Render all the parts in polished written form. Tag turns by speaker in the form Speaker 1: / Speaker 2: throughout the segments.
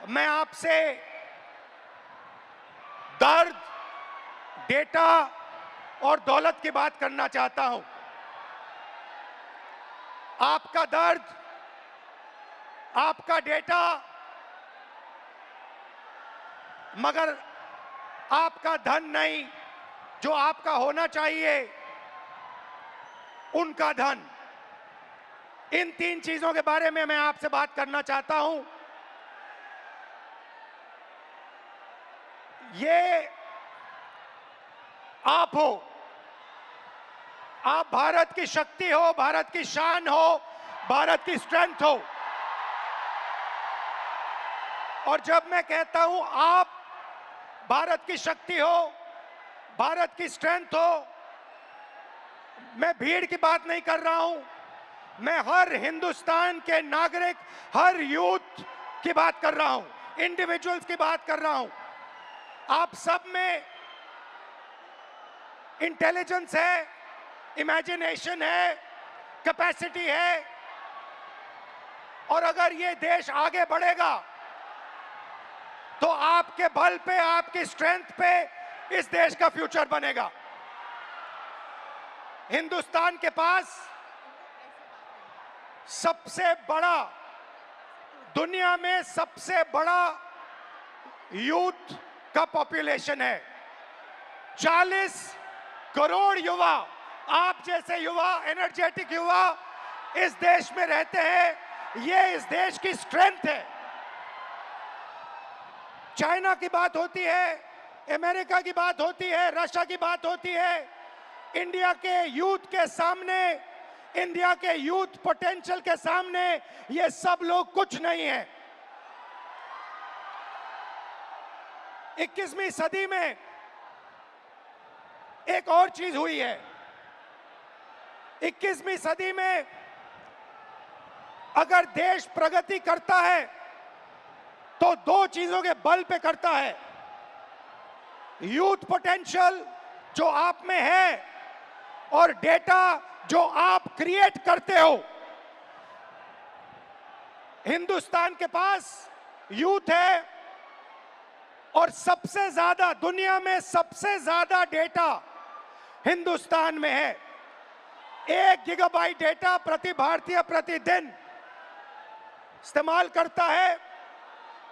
Speaker 1: मैं आपसे दर्द, डेटा और दौलत की बात करना चाहता हूं। आपका दर्द, आपका डेटा, मगर आपका धन नहीं, जो आपका होना चाहिए, उनका धन। इन तीन चीजों के बारे में मैं आपसे बात करना चाहता हूं। ये आप हो, आप भारत की शक्ति हो, भारत की शान हो, भारत की स्ट्रेंथ हो। और जब मैं कहता हूं आप भारत की शक्ति हो, भारत की स्ट्रेंथ हो, मैं भीड़ की बात नहीं कर रहा हूं। मैं हर हिंदुस्तान के नागरिक, हर यूथ की बात कर रहा हूं, इंडिविजुअल्स की बात कर रहा हूं। आप सब में इंटेलिजेंस है, इमेजिनेशन है, कैपेसिटी है, और अगर ये देश आगे बढ़ेगा तो आपके बल पे, आपकी स्ट्रेंथ पे इस देश का फ्यूचर बनेगा। हिंदुस्तान के पास सबसे बड़ा, दुनिया में सबसे बड़ा यूथ का पॉपुलेशन है। 40 करोड़ युवा, आप जैसे युवा, एनर्जेटिक युवा इस देश में रहते हैं। ये इस देश की स्ट्रेंथ है। चाइना की बात होती है, अमेरिका की बात होती है, रशिया की बात होती है, इंडिया के यूथ के सामने, इंडिया के यूथ पोटेंशियल के सामने ये सब लोग कुछ नहीं है। 21वीं सदी में एक और चीज हुई है। 21वीं सदी में अगर देश प्रगति करता है तो दो चीजों के बल पे करता है। यूथ पोटेंशियल जो आप में है और डेटा जो आप क्रिएट करते हो। हिंदुस्तान के पास यूथ है और सबसे ज्यादा, दुनिया में सबसे ज्यादा डेटा हिंदुस्तान में है। 1 गीगाबाइट डेटा प्रति भारतीय प्रतिदिन इस्तेमाल करता है।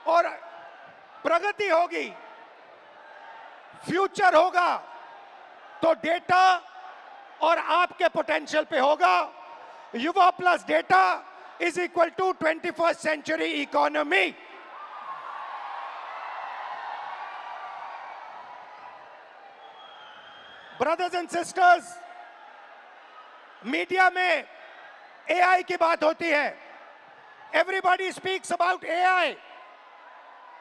Speaker 1: और प्रगति होगी, फ्यूचर होगा तो डेटा और आपके पोटेंशियल पे होगा। युवा plus data is equal to 21st century economy. Brothers and sisters, media में एआई की बात होती है। Everybody speaks about AI,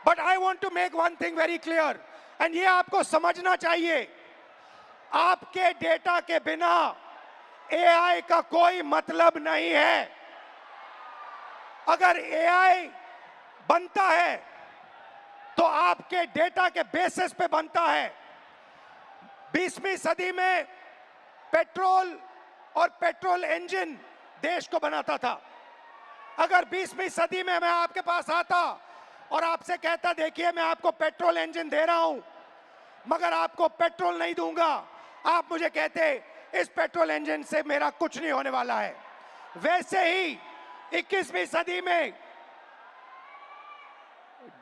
Speaker 1: but I want to make one thing very clear, and ये आपको समझना चाहिए। आपके डेटा के बिना एआई का कोई मतलब नहीं है। अगर एआई बनता है तो आपके डेटा के बेसिस पे बनता है। 20वीं सदी में पेट्रोल और पेट्रोल इंजन देश को बनाता था। अगर 20वीं सदी में मैं आपके पास आता और आपसे कहता, देखिए मैं आपको पेट्रोल इंजन दे रहा हूं, मगर आपको पेट्रोल नहीं दूंगा, आप मुझे कहते इस पेट्रोल इंजन से मेरा कुछ नहीं होने वाला है। वैसे ही 21वीं सदी में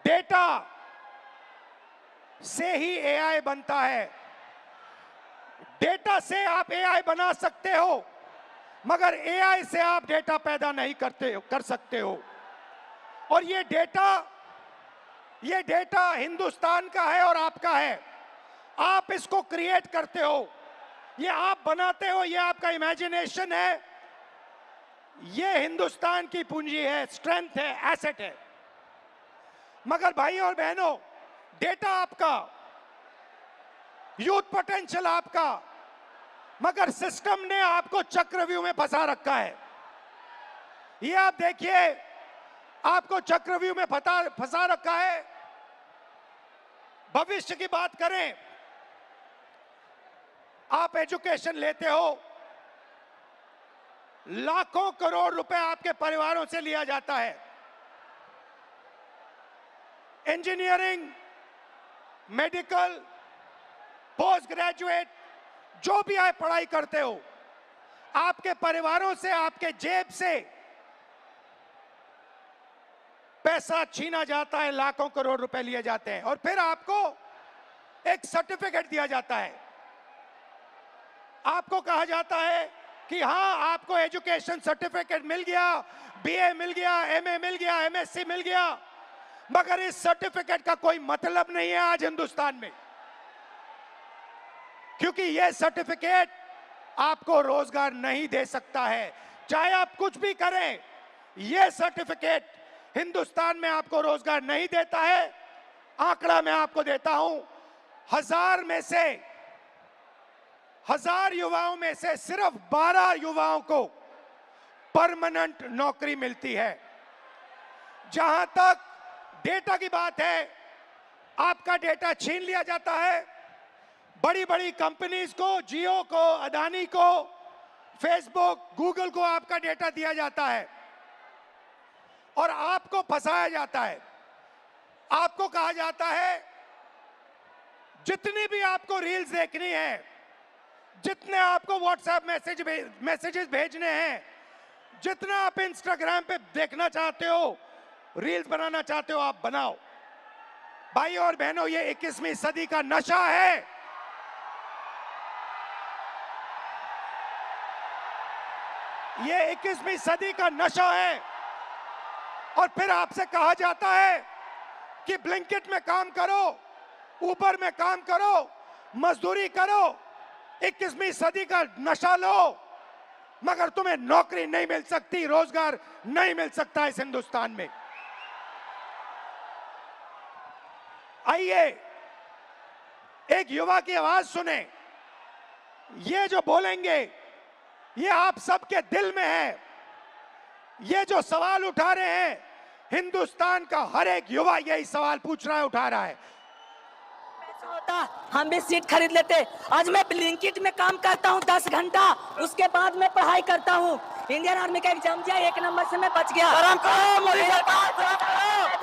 Speaker 1: डेटा से ही एआई बनता है। डेटा से आप एआई बना सकते हो, मगर एआई से आप डेटा पैदा नहीं कर सकते हो। और ये डेटा हिंदुस्तान का है और आपका है। आप इसको क्रिएट करते हो, ये आप बनाते हो, ये आपका इमेजिनेशन है, ये हिंदुस्तान की पूंजी है, स्ट्रेंथ है, एसेट है। मगर भाई और बहनों, डेटा आपका, यूथ पोटेंशियल आपका, मगर सिस्टम ने आपको चक्रव्यूह में फंसा रखा है। ये आप देखिए, आपको चक्रव्यूह में फंसा रखा है। भविष्य की बात करें, आप एजुकेशन लेते हो, लाखों करोड़ रुपए आपके परिवारों से लिया जाता है। इंजीनियरिंग, मेडिकल, पोस्ट ग्रेजुएट, जो भी आप पढ़ाई करते हो, आपके परिवारों से, आपके जेब से पैसा छीना जाता है, लाखों करोड़ रुपए लिए जाते हैं और फिर आपको एक सर्टिफिकेट दिया जाता है। आपको कहा जाता है कि हां, आपको एजुकेशन सर्टिफिकेट मिल गया, बीए मिल गया, एमए मिल गया, एमएससी मिल गया, मगर इस सर्टिफिकेट का कोई मतलब नहीं है आज हिंदुस्तान में, क्योंकि यह सर्टिफिकेट आपको रोजगार नहीं दे सकता है। चाहे आप कुछ भी करें, यह सर्टिफिकेट हिंदुस्तान में आपको रोजगार नहीं देता है। आंकड़ा मैं आपको देता हूं, 1000 युवाओं में से सिर्फ 12 युवाओं को परमानेंट नौकरी मिलती है। जहां तक डेटा की बात है, आपका डेटा छीन लिया जाता है। बड़ी बड़ी कंपनीज को, जियो को, अदानी को, फेसबुक, गूगल को आपका डेटा दिया जाता है और आपको फंसाया जाता है। आपको कहा जाता है जितनी भी आपको रील्स देखनी है, जितने आपको व्हाट्सएप मैसेजेस भेजने हैं, जितना आप इंस्टाग्राम पे देखना चाहते हो, रील्स बनाना चाहते हो, आप बनाओ। भाई और बहनों, ये 21वीं सदी का नशा है। ये 21वीं सदी का नशा है। और फिर आपसे कहा जाता है कि ब्लिंकिट में काम करो, ऊबर में काम करो, मजदूरी करो, 21वीं सदी का नशा लो, मगर तुम्हें नौकरी नहीं मिल सकती, रोजगार नहीं मिल सकता इस हिंदुस्तान में। आइए एक युवा की आवाज सुने। ये जो बोलेंगे, ये आप सबके दिल में है। ये जो सवाल उठा रहे हैं, हिंदुस्तान का हर एक युवा यही सवाल पूछ रहा है, उठा रहा है।
Speaker 2: होता हम भी सीट खरीद लेते। आज मैं ब्लिंकिट में काम करता हूँ 10 घंटा, उसके बाद मैं पढ़ाई करता हूँ। इंडियन आर्मी का एग्जाम दिया, 1 नंबर से मैं बच गया।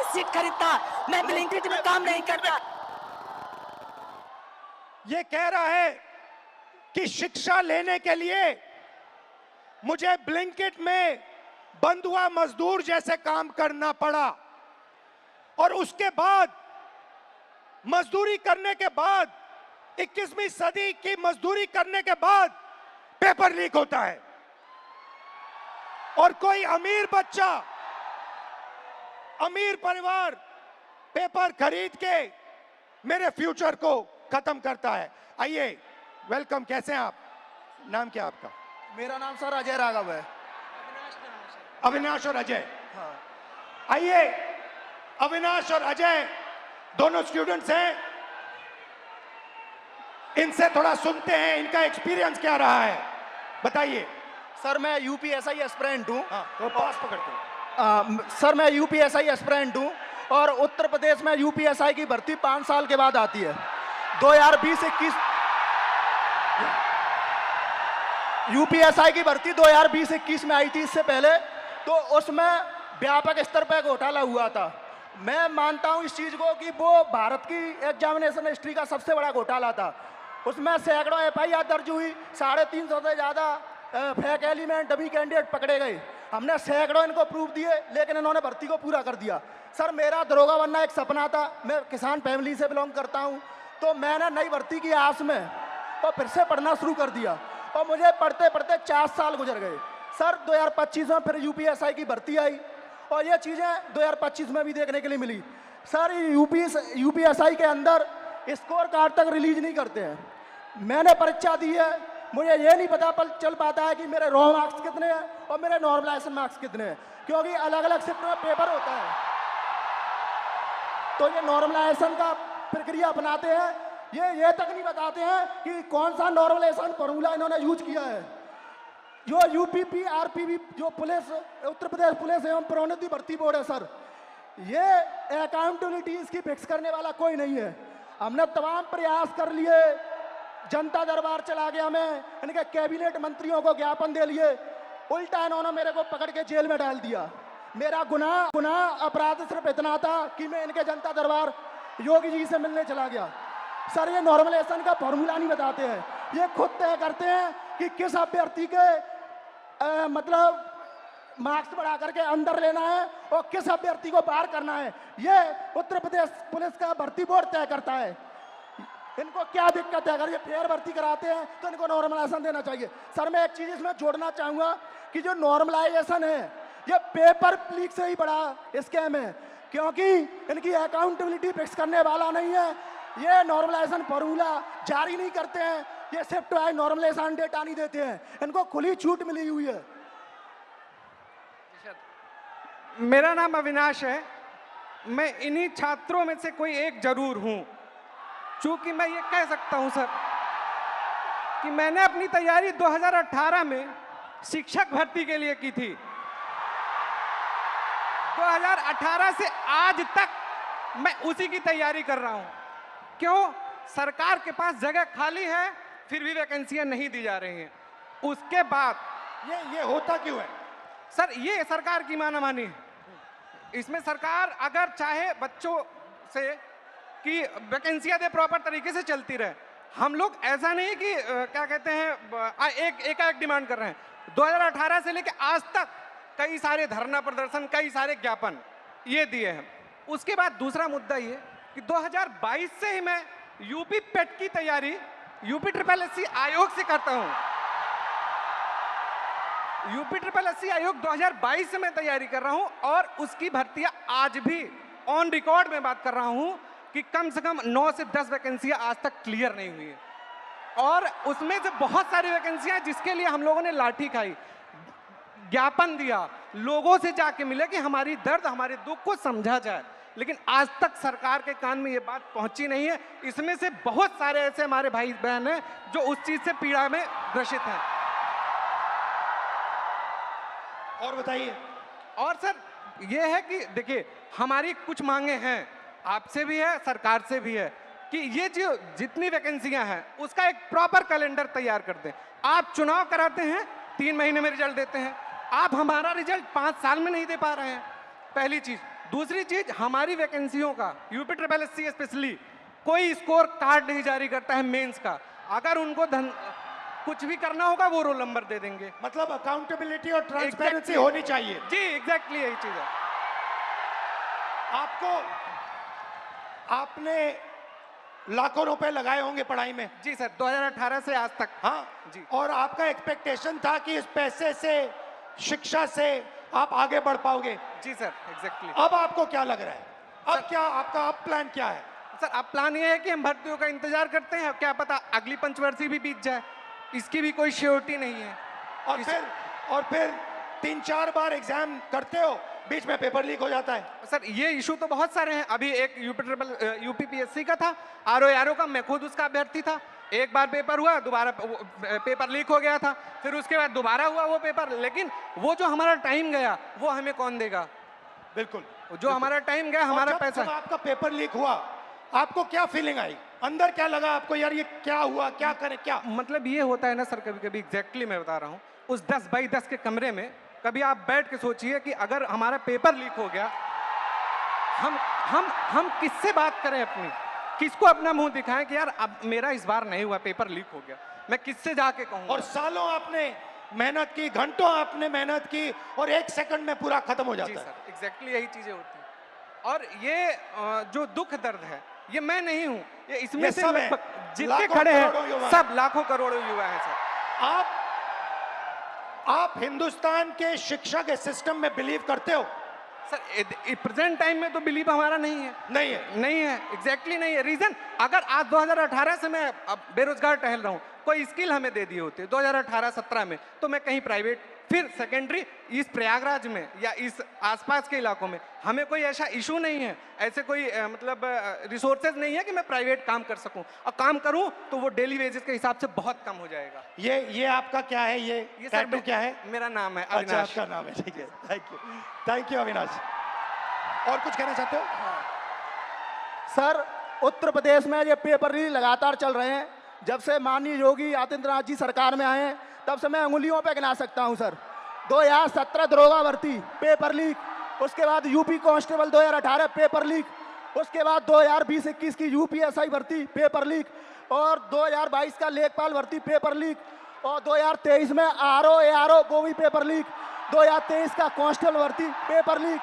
Speaker 2: सीट खरीदता, मैं ब्लिंकिट में काम नहीं करता।
Speaker 1: ये कह रहा है कि शिक्षा लेने के लिए मुझे ब्लिंकिट में बंधुआ मजदूर जैसे काम करना पड़ा और उसके बाद, मजदूरी करने के बाद, 21वीं सदी की मजदूरी करने के बाद पेपर लीक होता है और कोई अमीर बच्चा, अमीर परिवार पेपर खरीद के मेरे फ्यूचर को खत्म करता है। आइए, वेलकम। कैसे हैं आप? नाम क्या आपका?
Speaker 3: मेरा नाम सर अजय राघव है।
Speaker 1: अविनाश और अजय।
Speaker 3: हाँ।
Speaker 1: आइए, अविनाश और अजय दोनों स्टूडेंट्स हैं, इनसे थोड़ा सुनते हैं, इनका एक्सपीरियंस क्या रहा है, बताइए।
Speaker 3: सर मैं यूपीएसआई एस्पिरेंट हूँ।
Speaker 1: तो पास पकड़ते हैं।
Speaker 3: सर मैं यूपीएसआई एस्पिरेंट हूँ और उत्तर प्रदेश में यूपीएसआई की भर्ती 5 साल के बाद आती है। 2020-21 यूपीएसआई की भर्ती 2020-21 में आई थी। इससे पहले तो उसमें व्यापक स्तर पर घोटाला हुआ था। मैं मानता हूं इस चीज को कि वो भारत की एग्जामिनेशन हिस्ट्री का सबसे बड़ा घोटाला था। उसमें सैकड़ों एफआईआर दर्ज हुई, 350 से ज़्यादा फेक एलिमेंट, डमी कैंडिडेट पकड़े गए। हमने सैकड़ों इनको प्रूफ दिए, लेकिन इन्होंने भर्ती को पूरा कर दिया। सर मेरा दरोगा बनना एक सपना था। मैं किसान फैमिली से बिलोंग करता हूं, तो मैंने नई भर्ती की आस में तो फिर से पढ़ना शुरू कर दिया और मुझे पढ़ते पढ़ते 4 साल गुजर गए। सर 2025 में फिर यूपीएसआई की भर्ती आई और ये चीज़ें 2025 में भी देखने के लिए मिली। सर यूपीएसआई के अंदर स्कोर कार्ड तक रिलीज नहीं करते हैं। मैंने परीक्षा दी है, मुझे ये नहीं पता चल पाता है कि मेरे रॉ मार्क्स कितने हैं और मेरे नॉर्मलाइजेशन मार्क्स कितने हैं, क्योंकि अलग अलग शिफ्ट में पेपर होता है। तो ये नॉर्मलाइजेशन का प्रक्रिया अपनाते हैं, ये तक नहीं बताते हैं कि कौन सा नॉर्मलाइजेशन फॉर्मूला इन्होंने यूज किया है। जो यूपीपी आरपीबी जो पुलिस, उत्तर प्रदेश पुलिस एवं प्रोन्नति भर्ती बोर्ड है सर, ये अकाउंटेबिलिटी इसकी फिक्स करने वाला कोई नहीं है। हमने तमाम प्रयास कर लिए, जनता दरबार चला गया, मैं इनके कैबिनेट मंत्रियों को ज्ञापन दे लिए, उल्टा इन्होंने मेरे को पकड़ के जेल में डाल दिया। मेरा गुनाह अपराध सिर्फ इतना था कि मैं इनके जनता दरबार योगी जी से मिलने चला गया। सर ये नॉर्मलाइजेशन का फॉर्मूला नहीं बताते हैं, ये खुद तय करते हैं कि किस अभ्यर्थी के मतलब मार्क्स बढ़ा करके अंदर लेना है और किस अभ्यर्थी को बाहर करना है। ये उत्तर प्रदेश पुलिस का भर्ती बोर्ड तय करता है। इनको क्या दिक्कत है? अगर ये फेयर भर्ती कराते हैं तो इनको नॉर्मलाइजेशन देना चाहिए। सर मैं एक चीज इसमें जोड़ना चाहूंगा कि जो नॉर्मलाइजेशन है ये पेपर लीक से ही बड़ा स्कैम है, क्योंकि इनकी अकाउंटेबिलिटी फिक्स करने वाला नहीं है। ये नॉर्मलाइजेशन फॉर्मूला जारी नहीं करते हैं, ये शिफ्ट वाइज नॉर्मलाइजेशन डेटा नहीं देते हैं, इनको खुली छूट मिली हुई है।
Speaker 4: मेरा नाम अविनाश है, मैं इन्हीं छात्रों में से कोई एक जरूर हूं। चूंकि मैं ये कह सकता हूं सर कि मैंने अपनी तैयारी 2018 में शिक्षक भर्ती के लिए की थी। 2018 से आज तक मैं उसी की तैयारी कर रहा हूं। क्यों? सरकार के पास जगह खाली है फिर भी वैकेंसियां नहीं दी जा रही हैं। उसके बाद
Speaker 1: ये होता क्यों है?
Speaker 4: सर ये सरकार की मानामानी है। इसमें सरकार अगर चाहे बच्चों से कि वैकेंसियां दे, प्रॉपर तरीके से चलती रहे। हम लोग ऐसा नहीं कि क्या कहते हैं एक डिमांड कर रहे हैं। 2018 से लेकर आज तक कई सारे धरना प्रदर्शन, कई सारे ज्ञापन ये दिए हैं। उसके बाद दूसरा मुद्दा ये कि 2022 से ही मैं यूपी पेट की तैयारी यूपी SSS आयोग से करता हूं। यूपी SSS आयोग 2022 से मैं तैयारी कर रहा हूं और उसकी भर्तियां आज भी ऑन रिकॉर्ड में बात कर रहा हूं कि कम से कम 9 से 10 वैकेंसियां आज तक क्लियर नहीं हुई है। और उसमें से बहुत सारी वैकेंसियां जिसके लिए हम लोगों ने लाठी खाई, ज्ञापन दिया, लोगों से जाके मिले कि हमारी दर्द, हमारे दुख को समझा जाए, लेकिन आज तक सरकार के कान में ये बात पहुंची नहीं है। इसमें से बहुत सारे ऐसे हमारे भाई बहन हैं जो उस चीज से पीड़ा में ग्रसित हैं।
Speaker 1: और बताइए।
Speaker 4: और सर ये है कि देखिए हमारी कुछ मांगे हैं, आपसे भी है, सरकार से भी है कि ये जो जितनी वैकेंसियां हैं उसका एक प्रॉपर कैलेंडर तैयार कर दें। आप चुनाव कराते हैं 3 महीने में रिजल्ट देते हैं, आप हमारा रिजल्ट 5 साल में नहीं दे पा रहे हैं, पहली चीज। दूसरी चीज, हमारी वैकेंसियों का यूपी SSS स्पेशली कोई स्कोर कार्ड नहीं जारी करता है मेंस का। अगर उनको कुछ भी करना होगा वो रोल नंबर दे देंगे।
Speaker 1: मतलब अकाउंटेबिलिटी और ट्रांसपेरेंसी होनी चाहिए।
Speaker 4: जी एग्जैक्टली यही चीज है।
Speaker 1: आपने लाखों रुपए लगाए होंगे पढ़ाई में।
Speaker 4: जी सर, 2018 से आज तक।
Speaker 1: हाँ
Speaker 4: जी।
Speaker 1: और आपका एक्सपेक्टेशन था कि इस पैसे से, शिक्षा से आप आगे बढ़ पाओगे।
Speaker 4: जी सर एग्जैक्टली।
Speaker 1: अब आपको क्या लग रहा है? अब क्या आपका अब प्लान क्या है?
Speaker 4: सर अब प्लान ये है कि हम भर्तियों का इंतजार करते हैं, क्या पता अगली पंचवर्षीय भी बीत जाए, इसकी भी कोई श्योरिटी नहीं है।
Speaker 1: और फिर 3-4 बार एग्जाम करते हो, बीच में पेपर लीक हो जाता है।
Speaker 4: सर ये इशू तो बहुत सारे हैं। अभी एक यूपी PSC का था, RO का, मैं खुद उसका अभ्यर्थी था। एक बार पेपर हुआ, दोबारा पेपर लीक हो गया था, फिर उसके बाद दोबारा हुआ वो पेपर। लेकिन वो जो हमारा टाइम गया वो हमें कौन देगा?
Speaker 1: बिल्कुल,
Speaker 4: जो हमारा टाइम गया, हमारा पैसा।
Speaker 1: जब आपका पेपर लीक हुआ आपको क्या फीलिंग आई? अंदर क्या लगा आपको, यार ये क्या हुआ, क्या करें, क्या?
Speaker 4: मतलब ये होता है ना सर, कभी कभी एग्जैक्टली मैं बता रहा हूँ, उस 10 बाई 10 के कमरे में कभी आप बैठ के सोचिए कि अगर हमारा पेपर लीक हो गया, हम किससे बात करें अपनी, किसको अपना मुंह दिखाएं कि यार अब मेरा इस बार नहीं हुआ, पेपर लीक हो गया, मैं किससे जाके कहूँ?
Speaker 1: और सालों आपने मेहनत की, घंटों आपने मेहनत की और 1 सेकंड में पूरा खत्म हो जाता है।
Speaker 4: सर एग्जैक्टली यही चीजें होती हैं। और ये जो दुख दर्द है, ये मैं नहीं हूँ, ये इसमें से जितने खड़े हैं सब लाखों करोड़ों युवा हैं सर।
Speaker 1: आप हिंदुस्तान के शिक्षा के सिस्टम में बिलीव करते हो?
Speaker 4: सर प्रेजेंट टाइम में तो बिलीव हमारा नहीं है। नहीं है एग्जैक्टली नहीं है। रीजन, अगर आज 2018 से मैं बेरोजगार टहल रहा हूँ, कोई स्किल हमें दे दिए होते 2018-17 में, तो मैं कहीं प्राइवेट, फिर सेकेंडरी, इस प्रयागराज में या इस आसपास के इलाकों में हमें कोई ऐसा इशू नहीं है, ऐसे कोई मतलब रिसोर्सेज नहीं है कि मैं प्राइवेट काम कर सकूं, और काम करूं तो वो डेली वेजेस के हिसाब से बहुत कम हो जाएगा।
Speaker 1: ये आपका क्या है? ये टैटू क्या है?
Speaker 4: मेरा नाम है
Speaker 1: अविनाश। अच्छा, आपका नाम है, ठीक है। Thank you Avinash. और कुछ कहना चाहते हो?
Speaker 3: सर उत्तर प्रदेश में ये पेपर लीक लगातार चल रहे हैं। जब से माननीय योगी आदित्यनाथ जी सरकार में आए हैं तब से मैं उंगलियों पे गिना सकता हूं सर। 2017 दरोगा भर्ती पेपर लीक, उसके बाद यूपी कांस्टेबल 2018 पेपर लीक, उसके बाद 2020-21 की यूपीएसआई भर्ती पेपर लीक, और 2022 का लेखपाल भर्ती पेपर लीक, और 2023 में आरओ एआरओ वो भी पेपर लीक, 2023 का कांस्टेबल भर्ती पेपर लीक,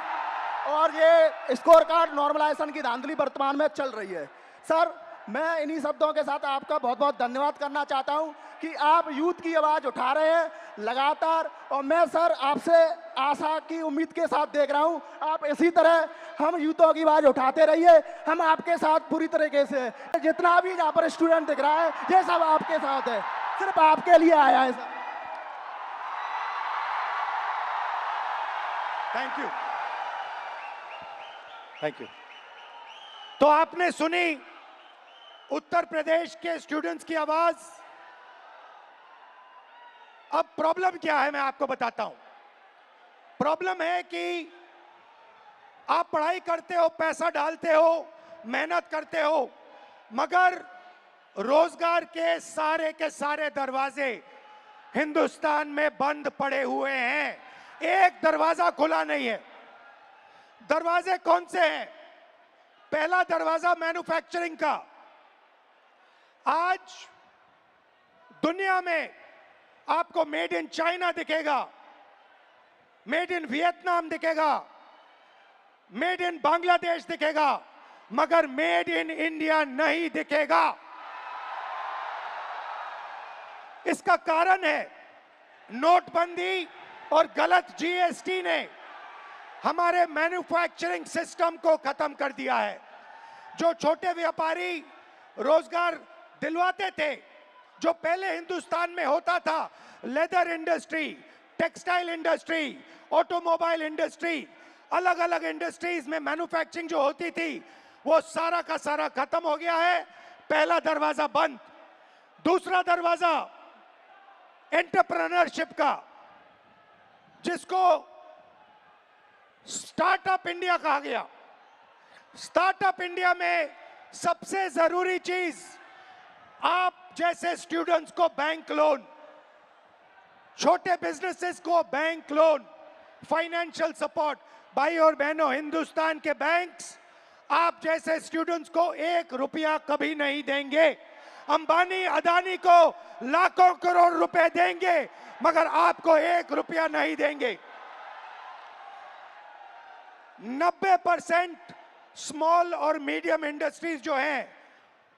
Speaker 3: और ये स्कोर कार्ड नॉर्मलाइजेशन की धांधली वर्तमान में चल रही है। सर, मैं इन्हीं शब्दों के साथ आपका बहुत बहुत धन्यवाद करना चाहता हूं कि आप यूथ की आवाज़ उठा रहे हैं लगातार, और मैं सर आपसे आशा की उम्मीद के साथ देख रहा हूं आप इसी तरह हम यूथों की आवाज़ उठाते रहिए। हम आपके साथ पूरी तरीके से हैं। जितना भी यहाँ पर स्टूडेंट दिख रहा है ये सब आपके साथ है, सिर्फ आपके लिए आया है sir.
Speaker 1: Thank you, thank you. तो आपने सुनी उत्तर प्रदेश के स्टूडेंट्स की आवाज। अब प्रॉब्लम क्या है मैं आपको बताता हूं। प्रॉब्लम है कि आप पढ़ाई करते हो, पैसा डालते हो, मेहनत करते हो, मगर रोजगार के सारे दरवाजे हिंदुस्तान में बंद पड़े हुए हैं। एक दरवाजा खुला नहीं है। दरवाजे कौन से हैं? पहला दरवाजा मैन्युफैक्चरिंग का। आज दुनिया में आपको मेड इन चाइना दिखेगा, मेड इन वियतनाम दिखेगा, मेड इन बांग्लादेश दिखेगा, मगर मेड इन इंडिया नहीं दिखेगा। इसका कारण है नोटबंदी और गलत जीएसटी ने हमारे मैन्युफैक्चरिंग सिस्टम को खत्म कर दिया है। जो छोटे व्यापारी रोजगार दिलवाते थे, जो पहले हिंदुस्तान में होता था, leather industry, textile industry, automobile industry, अलग अलग इंडस्ट्रीज में मैन्युफैक्चरिंग जो होती थी, वो सारा का सारा खत्म हो गया है। पहला दरवाजा बंद। दूसरा दरवाजा एंटरप्रेन्योरशिप का, जिसको स्टार्टअप इंडिया कहा गया। स्टार्टअप इंडिया में सबसे जरूरी चीज आप जैसे स्टूडेंट्स को बैंक लोन, छोटे बिजनेसेस को बैंक लोन, फाइनेंशियल सपोर्ट। भाई और बहनों, हिंदुस्तान के बैंक्स आप जैसे स्टूडेंट्स को 1 रुपया कभी नहीं देंगे। अंबानी अदानी को लाखों करोड़ रुपए देंगे, मगर आपको 1 रुपया नहीं देंगे। 90% स्मॉल और मीडियम इंडस्ट्रीज जो हैं,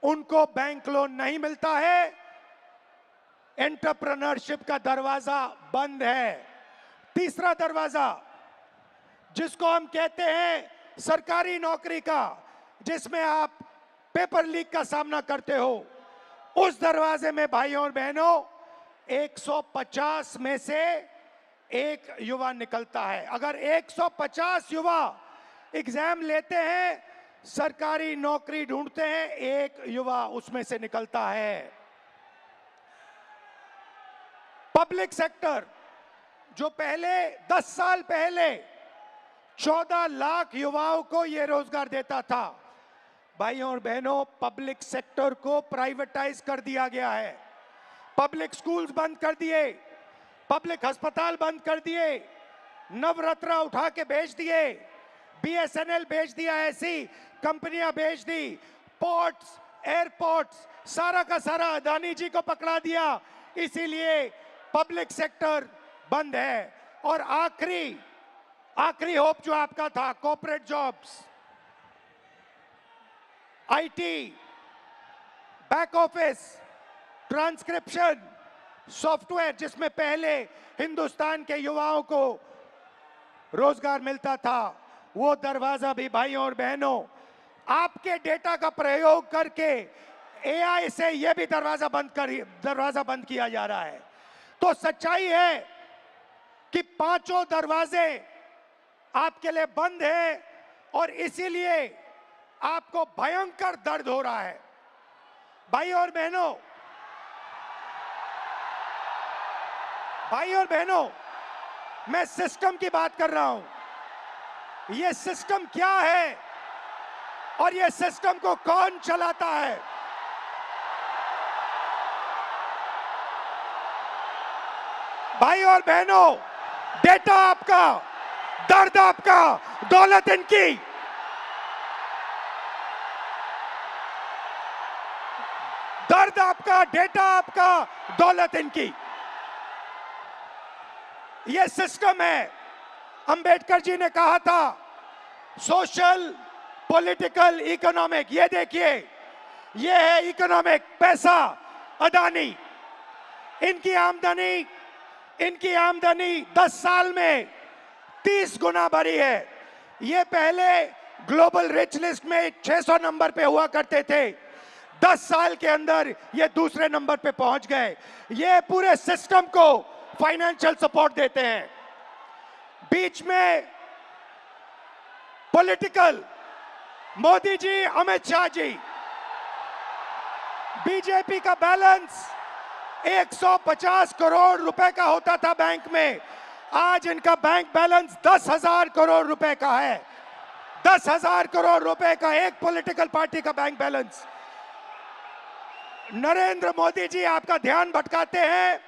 Speaker 1: उनको बैंक लोन नहीं मिलता है। एंटरप्रेन्योरशिप का दरवाजा बंद है। तीसरा दरवाजा, जिसको हम कहते हैं सरकारी नौकरी का, जिसमें आप पेपर लीक का सामना करते हो, उस दरवाजे में भाइयों और बहनों 150 में से एक युवा निकलता है। अगर 150 युवा एग्जाम लेते हैं, सरकारी नौकरी ढूंढते हैं, एक युवा उसमें से निकलता है। पब्लिक सेक्टर, जो पहले 10 साल पहले 14 लाख युवाओं को यह रोजगार देता था, भाइयों और बहनों, पब्लिक सेक्टर को प्राइवेटाइज कर दिया गया है। पब्लिक स्कूल्स बंद कर दिए, पब्लिक अस्पताल बंद कर दिए, नवरत्न उठा के बेच दिए, बीएसएनएल बेच दिया, ऐसी कंपनियां बेच दी, पोर्ट्स, एयरपोर्ट्स, सारा का सारा अदानी जी को पकड़ा दिया। इसीलिए पब्लिक सेक्टर बंद है। और आखिरी होप जो आपका था, corporate jobs, IT, back office, transcription, software, जिसमें पहले हिंदुस्तान के युवाओं को रोजगार मिलता था, वो दरवाजा भी भाइयों और बहनों आपके डेटा का प्रयोग करके एआई से यह भी दरवाजा बंद किया जा रहा है। तो सच्चाई है कि पांचों दरवाजे आपके लिए बंद हैं, और इसीलिए आपको भयंकर दर्द हो रहा है। भाई और बहनों, मैं सिस्टम की बात कर रहा हूं। ये सिस्टम क्या है और ये सिस्टम को कौन चलाता है? भाई और बहनों, डेटा आपका दर्द आपका, दौलत इनकी। दर्द आपका, डेटा आपका, दौलत इनकी। यह सिस्टम है। अंबेडकर जी ने कहा था सोशल, पॉलिटिकल, इकोनॉमिक। ये देखिए, ये है इकोनॉमिक, पैसा, अदानी। इनकी आमदनी 10 साल में 30 गुना बढ़ी है। ये पहले ग्लोबल रिच लिस्ट में 600 नंबर पे हुआ करते थे, 10 साल के अंदर ये दूसरे नंबर पे पहुंच गए। ये पूरे सिस्टम को फाइनेंशियल सपोर्ट देते हैं। बीच में पॉलिटिकल, मोदी जी, अमित शाह जी। बीजेपी का बैलेंस 150 करोड़ रुपए का होता था बैंक में, आज इनका बैंक बैलेंस 10,000 करोड़ रुपए का है। 10,000 करोड़ रुपए का एक पॉलिटिकल पार्टी का बैंक बैलेंस। नरेंद्र मोदी जी आपका ध्यान भटकाते हैं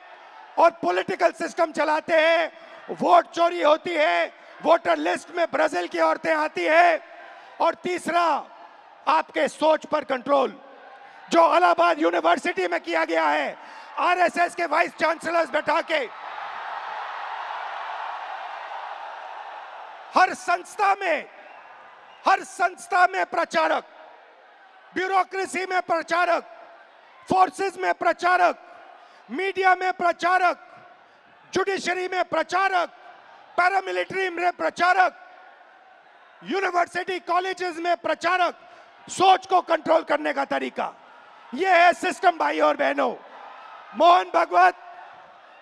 Speaker 1: और पॉलिटिकल सिस्टम चलाते हैं। वोट चोरी होती है, वोटर लिस्ट में ब्राजील की औरतें आती है। और तीसरा, आपके सोच पर कंट्रोल, जो इलाहाबाद यूनिवर्सिटी में किया गया है, आरएसएस के वाइस चांसलर्स बैठा के हर संस्था में प्रचारक, ब्यूरोक्रेसी में प्रचारक, फोर्सेस में प्रचारक, मीडिया में प्रचारक, जुडिशरी में प्रचारक, पैरामिलिट्री में प्रचारक, यूनिवर्सिटी कॉलेजेस में प्रचारक। सोच को कंट्रोल करने का तरीका यह है सिस्टम। भाई और बहनों, मोहन भागवत,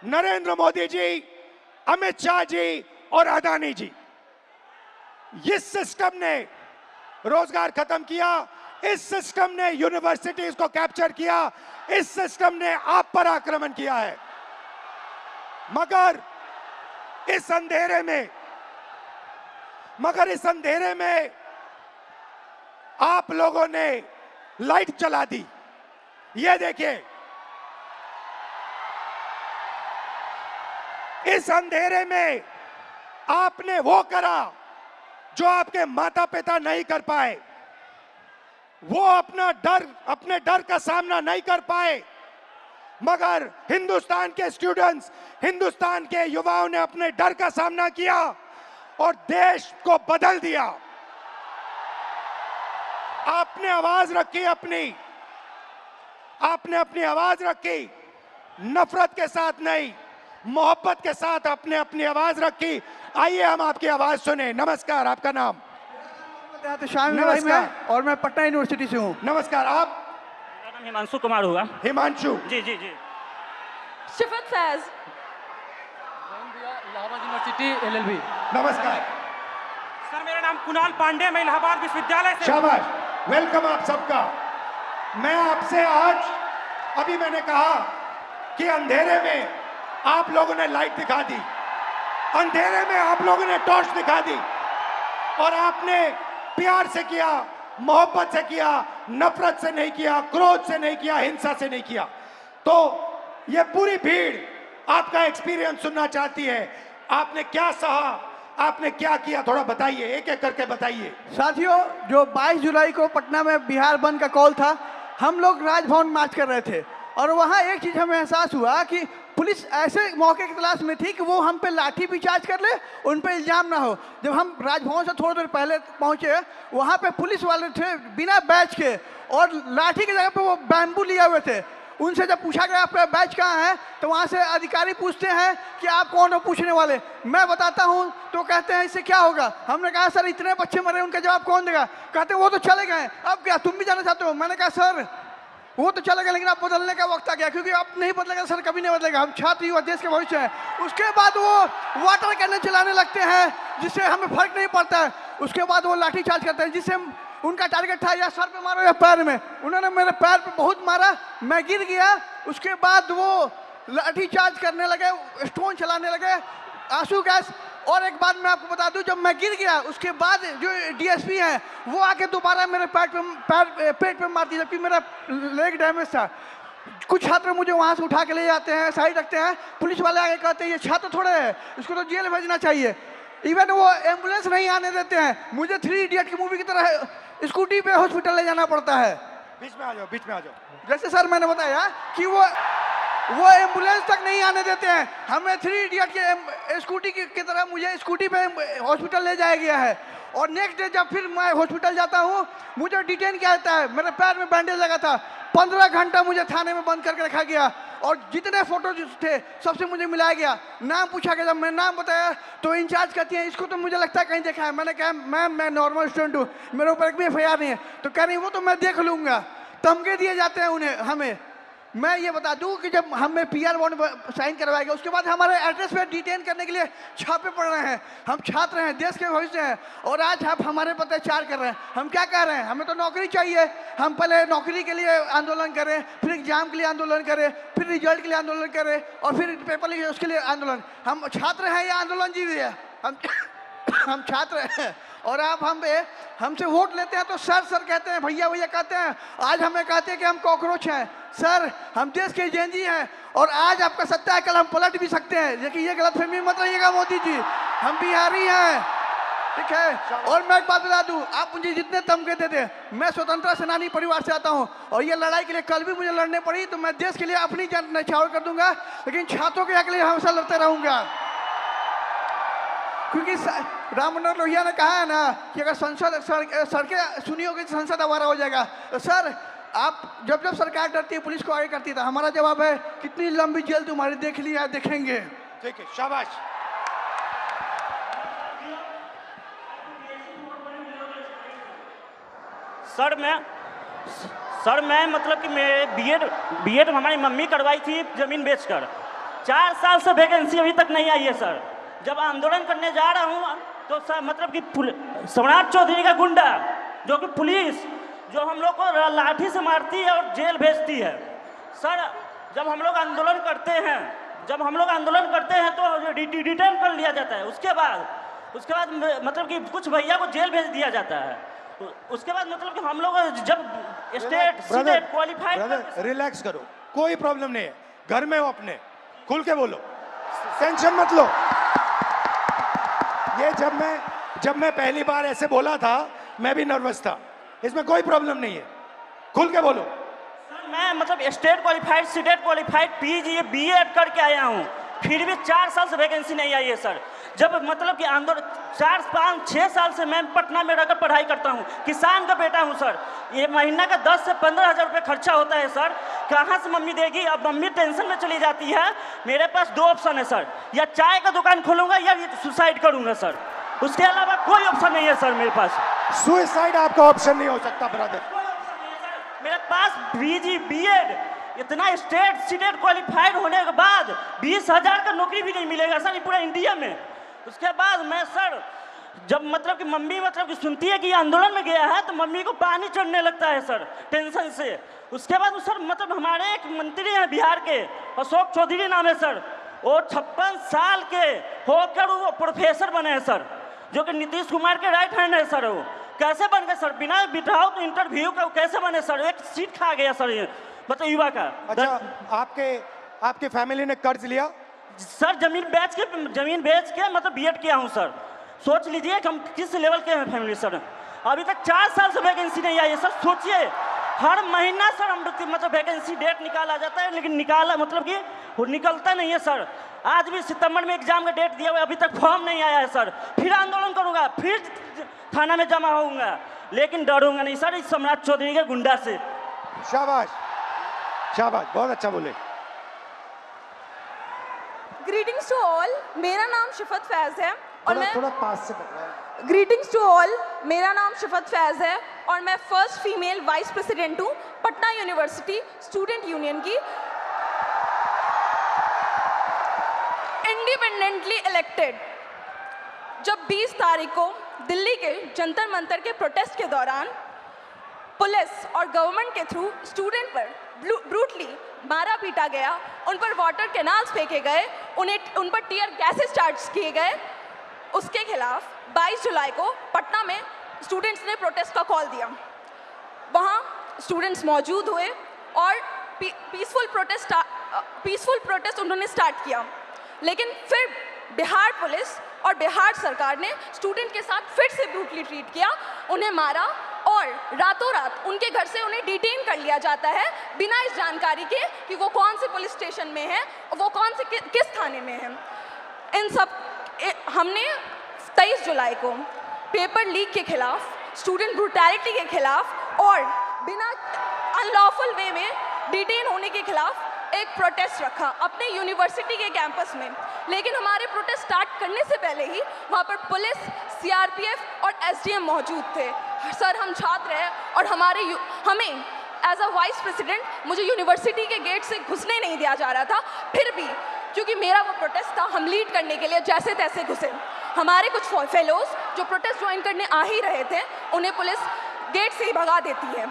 Speaker 1: नरेंद्र मोदी जी, अमित शाह जी और अदानी जी, इस सिस्टम ने रोजगार खत्म किया। इस सिस्टम ने यूनिवर्सिटीज को कैप्चर किया। इस सिस्टम ने आप पर आक्रमण किया है। मगर इस अंधेरे में आप लोगों ने लाइट जला दी। ये देखिए, इस अंधेरे में आपने वो करा जो आपके माता पिता नहीं कर पाए। वो अपने डर का सामना नहीं कर पाए, मगर हिंदुस्तान के स्टूडेंट्स, हिंदुस्तान के युवाओं ने अपने डर का सामना किया और देश को बदल दिया। आपने आवाज रखी आपने अपनी आवाज रखी, नफरत के साथ नहीं, मोहब्बत के साथ आपने अपनी आवाज रखी। आइए हम आपकी आवाज सुने। नमस्कार, आपका नाम?
Speaker 5: नमस्कार। और मैं पटना यूनिवर्सिटी से हूँ।
Speaker 1: नमस्कार। आप?
Speaker 6: मेरा नाम हिमांशु कुमार हुआ।
Speaker 1: हिमांशु
Speaker 6: जी जी जी।
Speaker 7: शिफत फैज,
Speaker 5: इलाहाबाद यूनिवर्सिटी LLB।
Speaker 1: नमस्कार
Speaker 6: सर, मेरा नाम कुणाल पांडे, मैं इलाहाबाद विश्वविद्यालय से।
Speaker 1: शाबाश, वेलकम आप सबका। मैं आपसे आज, अभी मैंने कहा कि अंधेरे में आप लोगों ने लाइट दिखा दी, अंधेरे में आप लोगों ने टॉर्च दिखा दी, और आपने प्यार से किया, मोहब्बत से किया, नफरत से नहीं किया, क्रोध से नहीं किया, हिंसा से नहीं किया। तो ये पूरी भीड़ आपका एक्सपीरियंस सुनना चाहती है। आपने क्या सहा, आपने क्या किया, थोड़ा बताइए, एक एक करके बताइए।
Speaker 5: साथियों, जो 22 जुलाई को पटना में बिहार बंद का कॉल था, हम लोग राजभवन मार्च कर रहे थे और वहाँ एक चीज़ हमें एहसास हुआ कि पुलिस ऐसे मौके की तलाश में थी कि वो हम पे लाठी भी चार्ज कर ले, उन पे इल्जाम ना हो। जब हम राजभवन से थोड़ी देर पहले पहुँचे, वहाँ पे पुलिस वाले थे बिना बैच के, और लाठी की जगह पे वो बैम्बू लिए हुए थे। उनसे जब पूछा गया आपका बैच कहाँ है, तो वहाँ से अधिकारी पूछते हैं कि आप कौन हो पूछने वाले। मैं बताता हूँ तो कहते हैं इससे क्या होगा। हमने कहा सर इतने बच्चे मरे, उनका जवाब कौन देगा। कहते वो तो चले गए, अब क्या तुम भी जाना चाहते हो। मैंने कहा सर वो तो चले गए, लेकिन अब बदलने का वक्त आ गया, क्योंकि अब नहीं बदलेगा सर, कभी नहीं बदलेगा। हम छात्र युवा देश के भविष्य हैं। उसके बाद वो वाटर कैनन चलाने लगते हैं, जिससे हमें फर्क नहीं पड़ता है। उसके बाद वो लाठी चार्ज करते हैं, जिससे उनका टारगेट था या सर पे मारो या पैर में। उन्होंने मेरे पैर पे बहुत मारा, मैं गिर गया। उसके बाद वो लाठी चार्ज करने लगे, स्टोन चलाने लगे, आंसू गैस। और एक बात मैं आपको बता दूं, जब मैं गिर गया उसके बाद जो DSP हैं वो आके दोबारा मेरे पेट पे मारती, जबकि मेरा लेग डैमेज था। कुछ छात्र मुझे वहाँ से उठा के ले जाते हैं, साइड रखते हैं। पुलिस वाले आगे कहते हैं ये छात्र थोड़े हैं, इसको तो जेल भेजना चाहिए। इवन वो एम्बुलेंस नहीं आने देते हैं। मुझे 3 इडियट की मूवी की तरह स्कूटी पे हॉस्पिटल ले जाना पड़ता है।
Speaker 1: बीच में आ जाओ, बीच में आ जाओ।
Speaker 5: जैसे सर मैंने बताया कि वो एम्बुलेंस तक नहीं आने देते हैं। हमें 3 इडियट के स्कूटी की तरह मुझे स्कूटी पे हॉस्पिटल ले जाया गया है। और नेक्स्ट डे जब फिर मैं हॉस्पिटल जाता हूँ, मुझे डिटेन किया जाता है। मेरे पैर में बैंडेज लगा था। 15 घंटा मुझे थाने में बंद करके रखा गया और जितने फोटो थे सबसे मुझे मिलाया गया। नाम पूछा गया, जब मैं नाम बताया तो इंचार्ज कहती है इसको तो मुझे लगता है कहीं देखा है। मैंने कहा मैम मैं नॉर्मल स्टूडेंट हूँ, मेरे ऊपर एक भी FIR नहीं है। तो कह रही वो तो मैं देख लूँगा। धमके दिए जाते हैं उन्हें हमें। मैं ये बता दूं कि जब हमें PR बॉन्ड साइन करवाया गया उसके बाद हमारे एड्रेस पे डिटेन करने के लिए छापे पड़ रहे हैं। हम छात्र हैं, देश के भविष्य हैं और आज आप हमारे पर अत्याचार कर रहे हैं। हम क्या कह रहे हैं, हमें तो नौकरी चाहिए। हम पहले नौकरी के लिए आंदोलन करें, फिर एग्जाम के लिए आंदोलन करें, फिर रिजल्ट के लिए आंदोलन करें और फिर पेपर लिखे उसके लिए आंदोलन। हम छात्र हैं या आंदोलन जीवी है? हम छात्र हैं और आप हमसे वोट लेते हैं तो सर सर कहते हैं, भैया भैया कहते हैं। आज हमें कहते हैं कि हम कॉकरोच हैं। सर हम देश के जेनजी हैं और आज आपका सत्ता है, कल हम पलट भी सकते हैं। लेकिन ये गलतफहमी मत रहिएगा मोदी जी, हम बिहारी हैं, ठीक है। और मैं एक बात बता दूं, आप मुझे जितने धमके देते, मैं स्वतंत्रता सेनानी परिवार से आता हूं और ये लड़ाई के लिए कल भी मुझे लड़ने पड़ी तो मैं देश के लिए अपनी जान न्यौछावर कर दूंगा, लेकिन छात्रों के हक के लिए हमेशा लड़ते रहूंगा। क्योंकि राम मनोहर लोहिया ने कहा है ना कि अगर सड़कें सुनी होगी तो संसद आवारा हो जाएगा। तो सर आप जब जब सरकार डरती है पुलिस को आगे करती है, तो हमारा जवाब है कितनी लंबी जेल तुम्हारी देख लिया देखेंगे।
Speaker 1: ठीक है, शाबाश।
Speaker 8: सर मैं मतलब कि मैं बीएड हमारी मम्मी करवाई थी जमीन बेचकर। 4 साल से वैकेंसी अभी तक नहीं आई है सर। जब आंदोलन करने जा रहा हूँ तो सर मतलब कि सम्राट चौधरी का गुंडा जो कि पुलिस जो हम लोग को लाठी से मारती है और जेल भेजती है। सर जब हम लोग आंदोलन करते हैं तो डिटेन कर लिया जाता है। उसके बाद मतलब कि कुछ भैया को जेल भेज दिया जाता है। उसके बाद मतलब कि हम लोग जब स्टेट क्वालिफाइड।
Speaker 1: रिलैक्स करो, कोई प्रॉब्लम नहीं है, घर में हो अपने, खुल के बोलो, टेंशन मत लो। ये जब मैं पहली बार ऐसे बोला था मैं भी नर्वस था, इसमें कोई प्रॉब्लम नहीं है, खुल के बोलो।
Speaker 8: सर मैं मतलब state qualified CTET qualified PG BEd करके आया हूँ, फिर भी 4 साल से वैकेंसी नहीं आई है सर। जब मतलब कि आंदोलन 4, 5, 6 साल से मैं पटना में रहकर पढ़ाई करता हूँ, किसान का बेटा हूँ सर। ये महीना का 10 से 15 हज़ार रुपये खर्चा होता है सर, कहाँ से मम्मी देगी? अब मम्मी टेंशन में चली जाती है। मेरे पास 2 ऑप्शन है सर, या चाय का दुकान खोलूंगा या सुसाइड करूंगा सर, उसके अलावा कोई ऑप्शन नहीं है सर मेरे पास।
Speaker 1: सुसाइड आपका ऑप्शन नहीं हो सकता ब्रदर।
Speaker 8: मेरे पास PG BEd इतना स्टेट सीटेट क्वालिफाइड होने के बाद 20,000 का नौकरी भी नहीं मिलेगा सर पूरा इंडिया में। उसके बाद मैं सर जब मतलब कि मम्मी मतलब कि सुनती है कि आंदोलन में गया है तो मम्मी को पानी चढ़ने लगता है सर टेंशन से। उसके बाद सर मतलब हमारे एक मंत्री हैं बिहार के, अशोक चौधरी नाम है सर, वो 56 साल के होकर वो प्रोफेसर बने हैं सर, जो कि नीतीश कुमार के राइट हैंड है सर। वो कैसे बन गए सर? बिना बिठाओ तो इंटरव्यू का कैसे बने सर? एक सीट खा गया सर ये मतलब युवा का।
Speaker 1: अच्छा आपके फैमिली ने कर्ज लिया?
Speaker 8: सर जमीन बेच के मतलब BEd किया हूँ सर। सोच लीजिए कि हम किस लेवल के हैं फैमिली सर। अभी तक 4 साल से वैकेंसी नहीं आई है सर। सोचिए हर महीना सर हम मतलब वैकेंसी डेट निकाला जाता है, लेकिन निकलता नहीं है सर। आज भी सितंबर में एग्जाम का डेट दिया हुआ है, अभी तक फॉर्म नहीं आया है सर। फिर आंदोलन करूंगा, फिर थाना में जमा होऊंगा, लेकिन डरूंगा नहीं सर इस सम्राट चौधरी के गुंडा से।
Speaker 1: शाबाश शाबाश, बहुत अच्छा बोले।
Speaker 7: ग्रीटिंग्स टू ऑल, मेरा नाम शिफत फैज है और मैं
Speaker 1: थोड़ा पास से पकड़ा।
Speaker 7: ग्रीटिंग्स टू ऑल, मेरा नाम शिफत फैज है और मैं फर्स्ट फीमेल वाइस प्रेसिडेंट हूँ पटना यूनिवर्सिटी स्टूडेंट यूनियन की, इंडिपेंडेंटली इलेक्टेड। जब 20 तारीख को दिल्ली के जंतर मंतर के प्रोटेस्ट के दौरान पुलिस और गवर्नमेंट के थ्रू स्टूडेंट पर ब्रूटली मारा पीटा गया, उन पर वाटर कैनाल्स फेंके गए, उन पर टीयर गैसेस चार्ज किए गए, उसके खिलाफ 22 जुलाई को पटना में स्टूडेंट्स ने प्रोटेस्ट का कॉल दिया। वहाँ स्टूडेंट्स मौजूद हुए और पीसफुल प्रोटेस्ट उन्होंने स्टार्ट किया, लेकिन फिर बिहार पुलिस और बिहार सरकार ने स्टूडेंट के साथ फिर से ब्रूटली ट्रीट किया, उन्हें मारा और रातों रात उनके घर से उन्हें डिटेन कर लिया जाता है बिना इस जानकारी के कि वो कौन से पुलिस स्टेशन में है और वो कौन से किस थाने में है। इन सब हमने 23 जुलाई को पेपर लीक के खिलाफ, स्टूडेंट ब्रूटैलिटी के खिलाफ और बिना अनलॉफुल वे में डिटेन होने के खिलाफ एक प्रोटेस्ट रखा अपने यूनिवर्सिटी के कैंपस में। लेकिन हमारे प्रोटेस्ट स्टार्ट करने से पहले ही वहाँ पर पुलिस, सीआरपीएफ और एसडीएम मौजूद थे। सर, हम छात्र हैं और हमें एज अ वाइस प्रेसिडेंट मुझे यूनिवर्सिटी के गेट से घुसने नहीं दिया जा रहा था। फिर भी क्योंकि मेरा वो प्रोटेस्ट था, हम लीड करने के लिए जैसे तैसे घुसे। हमारे कुछ फेलोज जो प्रोटेस्ट ज्वाइन करने आ ही रहे थे, उन्हें पुलिस गेट से ही भगा देती है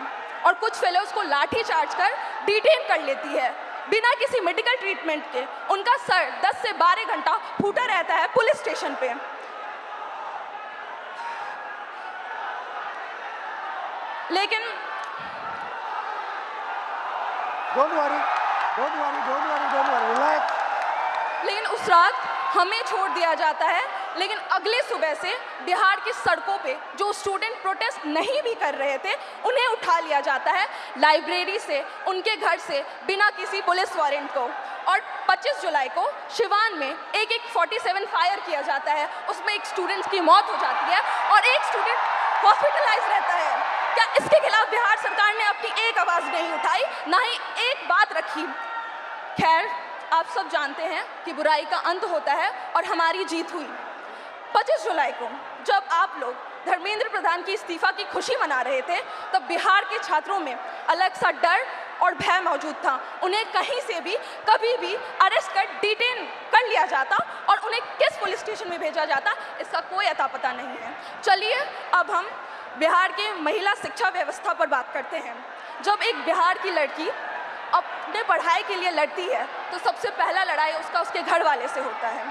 Speaker 7: और कुछ फेलोज को लाठी चार्ज कर डिटेन कर लेती है बिना किसी मेडिकल ट्रीटमेंट के। उनका सर 10 से 12 घंटा फूटा रहता है पुलिस स्टेशन पे। लेकिन
Speaker 1: Don't worry, relax.
Speaker 7: लेकिन उस रात हमें छोड़ दिया जाता है। लेकिन अगले सुबह से बिहार की सड़कों पे जो स्टूडेंट प्रोटेस्ट नहीं भी कर रहे थे, उन्हें उठा लिया जाता है लाइब्रेरी से, उनके घर से, बिना किसी पुलिस वारंट को। और 25 जुलाई को शिवान में एक 47 फायर किया जाता है, उसमें एक स्टूडेंट की मौत हो जाती है और एक स्टूडेंट हॉस्पिटलाइज रहता है। क्या इसके खिलाफ बिहार सरकार ने अपनी एक आवाज़ नहीं उठाई, ना ही एक बात रखी? खैर, आप सब जानते हैं कि बुराई का अंत होता है और हमारी जीत हुई। 25 जुलाई को जब आप लोग धर्मेंद्र प्रधान की इस्तीफा की खुशी मना रहे थे, तब बिहार के छात्रों में अलग सा डर और भय मौजूद था। उन्हें कहीं से भी कभी भी अरेस्ट कर डिटेन कर लिया जाता और उन्हें किस पुलिस स्टेशन में भेजा जाता, इसका कोई अता पता नहीं है। चलिए अब हम बिहार के महिला शिक्षा व्यवस्था पर बात करते हैं। जब एक बिहार की लड़की अपने पढ़ाई के लिए लड़ती है तो सबसे पहला लड़ाई उसका उसके घर वाले से होता है।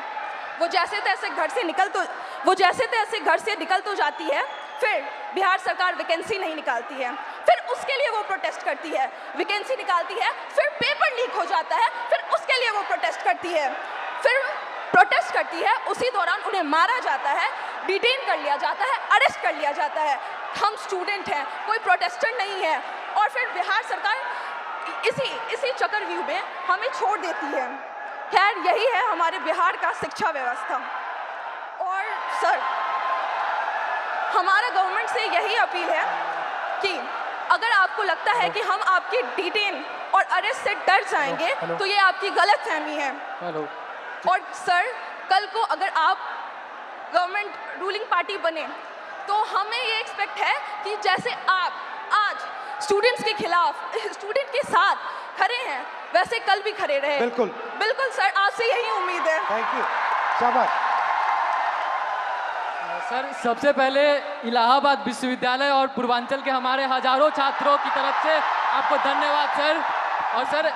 Speaker 7: वो जैसे तैसे घर से निकल तो जाती है, फिर बिहार सरकार वैकेंसी नहीं निकालती है, फिर उसके लिए वो प्रोटेस्ट करती है, वैकेंसी निकालती है, फिर पेपर लीक हो जाता है, फिर उसके लिए वो प्रोटेस्ट करती है, उसी दौरान उन्हें मारा जाता है, डिटेन कर लिया जाता है, अरेस्ट कर लिया जाता है। हम स्टूडेंट हैं, कोई प्रोटेस्टर नहीं है, और फिर बिहार सरकार इसी चक्रव्यूह में हमें छोड़ देती है। खैर, यही है हमारे बिहार का शिक्षा व्यवस्था। और सर, हमारा गवर्नमेंट से यही अपील है कि अगर आपको लगता है कि हम आपकी डिटेन और अरेस्ट से डर जाएंगे तो ये आपकी गलत फहमी है। और सर, कल को अगर आप गवर्नमेंट रूलिंग पार्टी बने तो हमें ये एक्सपेक्ट है कि जैसे आप आज स्टूडेंट्स के खिलाफ, स्टूडेंट के साथ खड़े हैं, वैसे कल भी खड़े रहे।
Speaker 1: बिल्कुल
Speaker 7: सर, आपसे यही उम्मीद है।
Speaker 1: थैंक यू, शाबाश।
Speaker 9: सर, सबसे पहले इलाहाबाद विश्वविद्यालय और पूर्वांचल के हमारे हजारों छात्रों की तरफ से आपको धन्यवाद सर। और सर,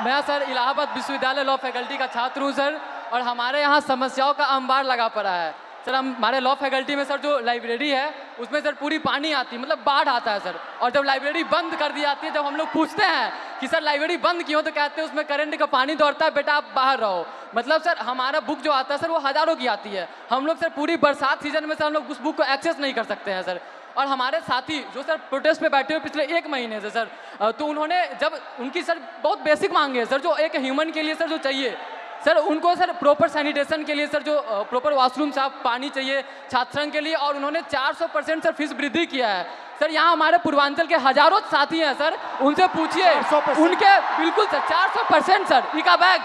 Speaker 9: मैं सर इलाहाबाद विश्वविद्यालय लॉ फैकल्टी का छात्र हूँ सर, और हमारे यहाँ समस्याओं का अंबार लगा पड़ा है सर। हमारे लॉ फैकल्टी में सर जो लाइब्रेरी है उसमें सर पूरी पानी आती है, मतलब बाढ़ आता है सर। और जब लाइब्रेरी बंद कर दी जाती है, जब हम लोग पूछते हैं कि सर लाइब्रेरी बंद क्यों, तो कहते हैं उसमें करंट का पानी दौड़ता है, बेटा आप बाहर रहो। मतलब सर हमारा बुक जो आता है सर वो हज़ारों की आती है, हम लोग सर पूरी बरसात सीजन में सर हम लोग उस बुक को एक्सेस नहीं कर सकते हैं सर। और हमारे साथी जो सर प्रोटेस्ट पे बैठे हुए पिछले 1 महीने से सर, तो उन्होंने जब उनकी सर बहुत बेसिक मांगे है सर, जो एक ह्यूमन के लिए सर जो चाहिए सर, उनको सर प्रॉपर सैनिटेशन के लिए सर जो प्रॉपर वॉशरूम साफ पानी चाहिए छात्र संघ के लिए, और उन्होंने 400% सर फीस वृद्धि किया है सर। यहाँ हमारे पूर्वांचल के हजारों साथी हैं सर, उनसे पूछिए, उनके बिल्कुल सर 400% सर इका बैग,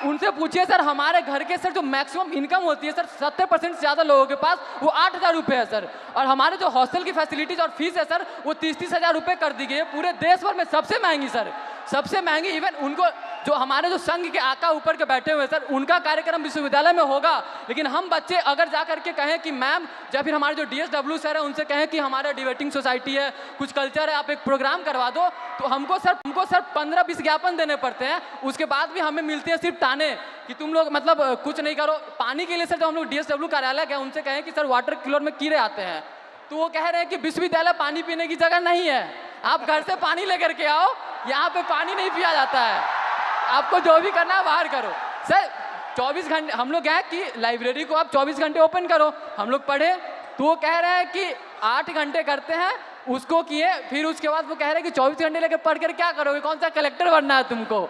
Speaker 9: उनसे पूछिए सर। हमारे घर के सर जो मैक्सिमम इनकम होती है सर 70% से ज़्यादा लोगों के पास वो 8,000 रुपये है सर। और हमारे जो हॉस्टल की फैसिलिटीज़ और फीस है सर वो 30-30 हज़ार रुपये कर दी गई है, पूरे देश भर में सबसे महंगी सर, सबसे महंगी। इवन उनको जो हमारे जो संघ के आका ऊपर के बैठे हुए सर, उनका कार्यक्रम विश्वविद्यालय में होगा, लेकिन हम बच्चे अगर जा करके कहें कि मैम, या फिर हमारे जो DSW सर है उनसे कहें कि हमारा डिबेटिंग सोसाइटी है, कुछ कल्चर है, आप एक प्रोग्राम करवा दो, तो हमको सर 15-20 ज्ञापन देने पड़ते हैं। उसके बाद भी हमें मिलते हैं सिर्फ ताने कि तुम लोग मतलब कुछ नहीं करो। पानी के लिए सर जब हम लोग DSW कार्यालय गए, उनसे कहें कि सर वाटर कूलर में कीड़े आते हैं, तो वो कह रहे हैं कि विश्वविद्यालय पानी पीने की जगह नहीं है, आप घर से पानी लेकर के आओ, यहाँ पे पानी नहीं पिया जाता है, आपको जो भी करना है बाहर करो। सर 24 घंटे हम लोग क्या है कि लाइब्रेरी को आप 24 घंटे ओपन करो, हम लोग पढ़े, तो वो कह रहे हैं कि 8 घंटे करते हैं, उसको किए, फिर उसके बाद वो कह रहे हैं कि 24 घंटे लेके पढ़ कर क्या करोगे, कौन सा कलेक्टर बनना है तुमको,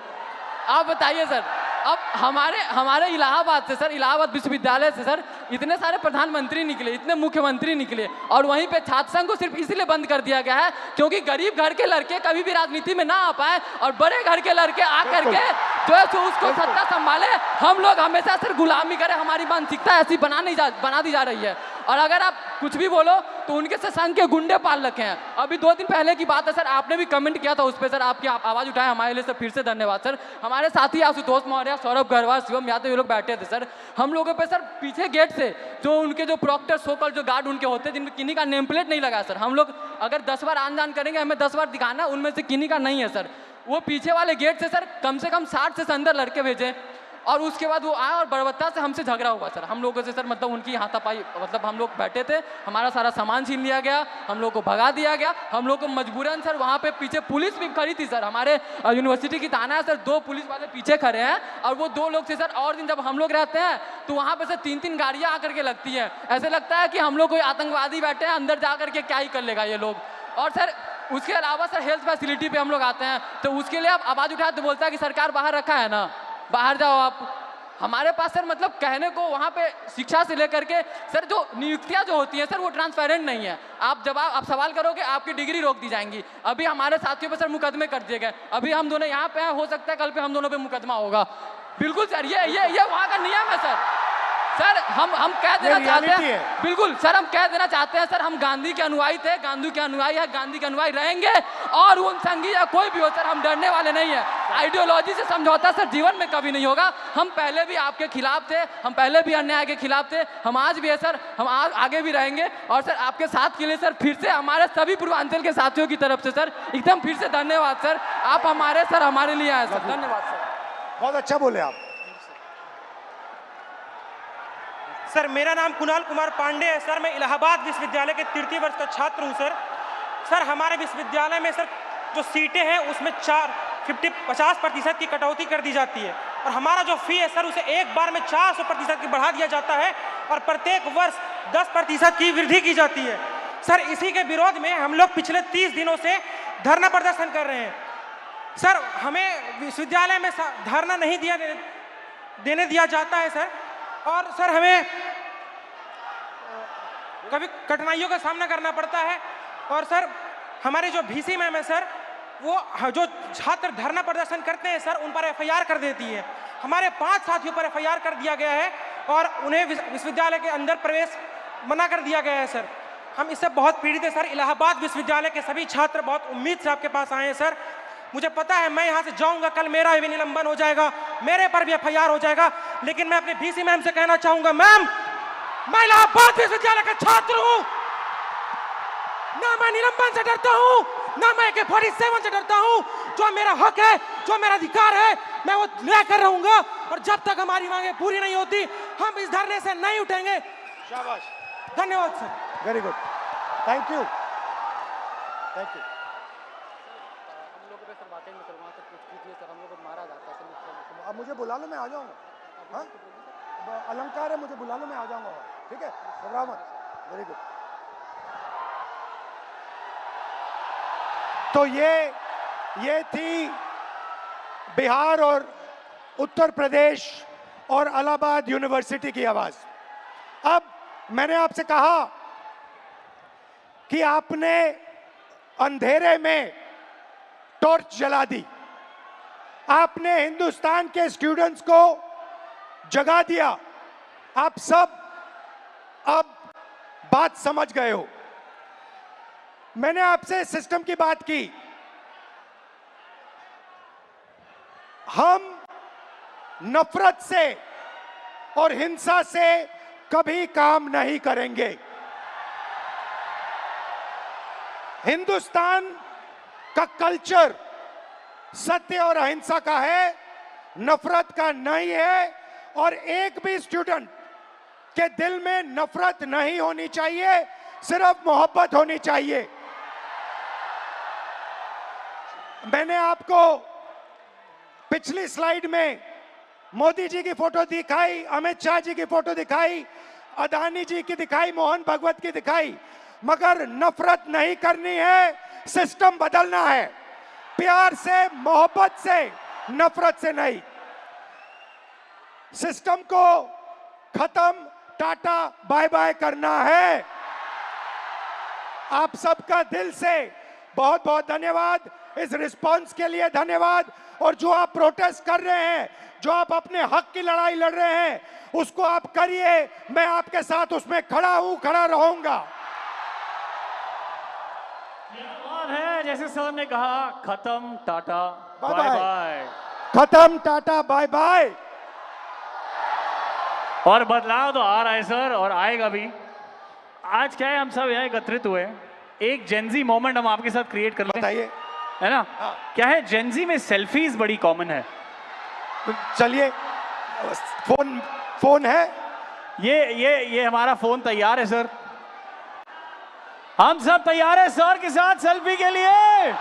Speaker 9: आप बताइए सर। अब हमारे इलाहाबाद से सर, इलाहाबाद विश्वविद्यालय से सर इतने सारे प्रधानमंत्री निकले, इतने मुख्यमंत्री निकले, और वहीं पे छात्र संघ को सिर्फ इसलिए बंद कर दिया गया है क्योंकि गरीब घर के लड़के कभी भी राजनीति में ना आ पाए और बड़े घर के लड़के आकर के जो है सो उसको सत्ता संभाले। हम लोग हमेशा सर गुलामी करें, हमारी मानसिकता ऐसी बना दी जा रही है। और अगर आप कुछ भी बोलो तो उनके से संघ के गुंडे पाल रखे हैं। अभी 2 दिन पहले की बात है सर, आपने भी कमेंट किया था उस पर सर, आपकी आवाज़ उठाए हमारे लिए सर, फिर से धन्यवाद सर। हमारे साथी आशुतोष मौर्य, सौरभ गरवाल, शिवम यादव ये लोग बैठे थे सर, हम लोगों पे सर पीछे गेट से जो उनके जो प्रॉक्टर सोकल जो गार्ड उनके होते हैं जिनमें किन्हीं का नेम प्लेट नहीं लगा सर, हम लोग अगर 10 बार आन जान करेंगे हमें 10 बार दिखाना, उनमें से किन्हीं का नहीं है सर। वो पीछे वाले गेट से सर कम 60 से अंदर लड़के भेजे और उसके बाद वो आए और बर्बरता से हमसे झगड़ा हुआ सर, हम लोगों से सर, मतलब उनकी हाथापाई, मतलब हम लोग बैठे थे, हमारा सारा सामान छीन लिया गया, हम लोग को भगा दिया गया, हम लोग को मजबूरन सर वहाँ पे पीछे पुलिस भी खड़ी थी सर, हमारे यूनिवर्सिटी की थाना है सर, 2 पुलिस वाले पीछे खड़े हैं और वो 2 लोग थे सर। और दिन जब हम लोग रहते हैं तो वहाँ पे सर 3-3 गाड़ियाँ आकर के लगती हैं, ऐसे लगता है कि हम लोग कोई आतंकवादी बैठे हैं, अंदर जा करके क्या ही कर लेगा ये लोग। और सर उसके अलावा सर हेल्थ फैसिलिटी पे हम लोग आते हैं तो उसके लिए आप आवाज़ उठाए तो बोलता है कि सरकार बाहर रखा है ना, बाहर जाओ आप। हमारे पास सर मतलब कहने को वहाँ पे शिक्षा से लेकर के सर जो नियुक्तियाँ जो होती हैं सर वो ट्रांसपेरेंट नहीं है। आप सवाल करोगे आपकी डिग्री रोक दी जाएंगी। अभी हमारे साथियों पे सर मुकदमे कर दिए गए, अभी हम दोनों यहाँ पे हैं, हो सकता है कल पे हम दोनों पे मुकदमा होगा। बिल्कुल सर, ये वहाँ का नियम है सर। सर हम कह देना चाहते हैं, बिल्कुल सर हम कह देना चाहते हैं सर, हम गांधी के अनुयायी थे, गांधी के अनुयायी है, गांधी के अनुयायी रहेंगे और उन संघी या कोई भी हो सर, हम डरने वाले नहीं है। आइडियोलॉजी से समझौता सर जीवन में कभी नहीं होगा। हम पहले भी आपके खिलाफ थे, हम पहले भी अन्याय के खिलाफ थे, हम आज भी है सर, हम आगे भी रहेंगे। और सर आपके साथ के लिए सर फिर से हमारे सभी पूर्वांचल के साथियों की तरफ से सर एकदम फिर से धन्यवाद सर, आप हमारे लिए आए सर, धन्यवाद सर।
Speaker 1: बहुत अच्छा बोले आप।
Speaker 6: सर मेरा नाम कुणाल कुमार पांडे है सर, मैं इलाहाबाद विश्वविद्यालय के 3य वर्ष का छात्र हूं सर। सर हमारे विश्वविद्यालय में सर जो सीटें हैं उसमें 50% की कटौती कर दी जाती है और हमारा जो फी है सर उसे एक बार में 400% की बढ़ा दिया जाता है और प्रत्येक वर्ष 10% की वृद्धि की जाती है। सर इसी के विरोध में हम लोग पिछले 30 दिनों से धरना प्रदर्शन कर रहे हैं। सर हमें विश्वविद्यालय में धरना नहीं देने दिया जाता है सर, और सर हमें कभी कठिनाइयों का सामना करना पड़ता है। और सर हमारे जो VC मैम है सर, वो जो छात्र धरना प्रदर्शन करते हैं सर उन पर FIR कर देती है। हमारे 5 साथियों पर FIR कर दिया गया है और उन्हें विश्वविद्यालय के अंदर प्रवेश मना कर दिया गया है सर। हम इससे बहुत पीड़ित हैं सर। इलाहाबाद विश्वविद्यालय के सभी छात्र बहुत उम्मीद से आपके पास आए हैं सर। मुझे पता है मैं यहाँ से जाऊंगा, कल मेरा भी निलंबन हो जाएगा, मेरे पर भी FIR हो जाएगा, लेकिन मैं अपने VC मैम से कहना चाहूंगा, मैम मैं इलाहाबाद विश्वविद्यालय का छात्र हूँ, ना मैं निलंबन से डरता हूँ, ना मैं AK-47 से डरता हूँ। जो मेरा हक है, जो मेरा अधिकार है, मैं वो लेकर रहूंगा और जब तक हमारी मांगे पूरी नहीं होती हम इस धरने से नहीं उठेंगे।
Speaker 1: शाबाश,
Speaker 6: धन्यवाद sir.
Speaker 1: Very good, thank you, thank you. अब मुझे बुला लो, मैं आ जाऊंगा। हाँ अलंकार है, मुझे बुला लो, मैं आ जाऊंगा। ठीक है, घबराओ मत। Very good. तो ये थी बिहार और उत्तर प्रदेश और इलाहाबाद यूनिवर्सिटी की आवाज। अब मैंने आपसे कहा कि आपने अंधेरे में टॉर्च जला दी, आपने हिंदुस्तान के स्टूडेंट्स को जगा दिया। आप सब अब बात समझ गए हो। मैंने आपसे सिस्टम की बात की। हम नफरत से और हिंसा से कभी काम नहीं करेंगे। हिंदुस्तान का कल्चर सत्य और अहिंसा का है, नफरत का नहीं है। और एक भी स्टूडेंट के दिल में नफरत नहीं होनी चाहिए, सिर्फ मोहब्बत होनी चाहिए। मैंने आपको पिछली स्लाइड में मोदी जी की फोटो दिखाई, अमित शाह जी की फोटो दिखाई, अदानी जी की दिखाई, मोहन भगवत की दिखाई, मगर नफरत नहीं करनी है, सिस्टम बदलना है। प्यार से, मोहब्बत से, नफरत से नहीं। सिस्टम को खत्म, टाटा बाय बाय करना है। आप सबका दिल से बहुत बहुत धन्यवाद, इस रिस्पांस के लिए धन्यवाद। और जो आप प्रोटेस्ट कर रहे हैं, जो आप अपने हक की लड़ाई लड़ रहे हैं, उसको आप करिए, मैं आपके साथ उसमें खड़ा हूं, खड़ा रहूंगा।
Speaker 10: है जैसे सर ने कहा, खत्म tata
Speaker 1: bye
Speaker 10: bye
Speaker 1: bye.
Speaker 10: Bye,
Speaker 1: खत्म टाटा बाय बाय।
Speaker 10: और बदलाव तो आ रहा है सर, और आएगा भी। आज क्या है, हम सब यहाँ एकत्रित हुए हैं, एक जेंजी मोमेंट हम आपके साथ क्रिएट कर लें,
Speaker 1: बताइए,
Speaker 10: है ना?
Speaker 1: हाँ।
Speaker 10: क्या है, जेंजी में सेल्फीज बड़ी कॉमन है।
Speaker 1: चलिए, फोन है,
Speaker 10: ये हमारा फोन तैयार है सर, हम सब तैयार है सर के साथ सेल्फी के लिए।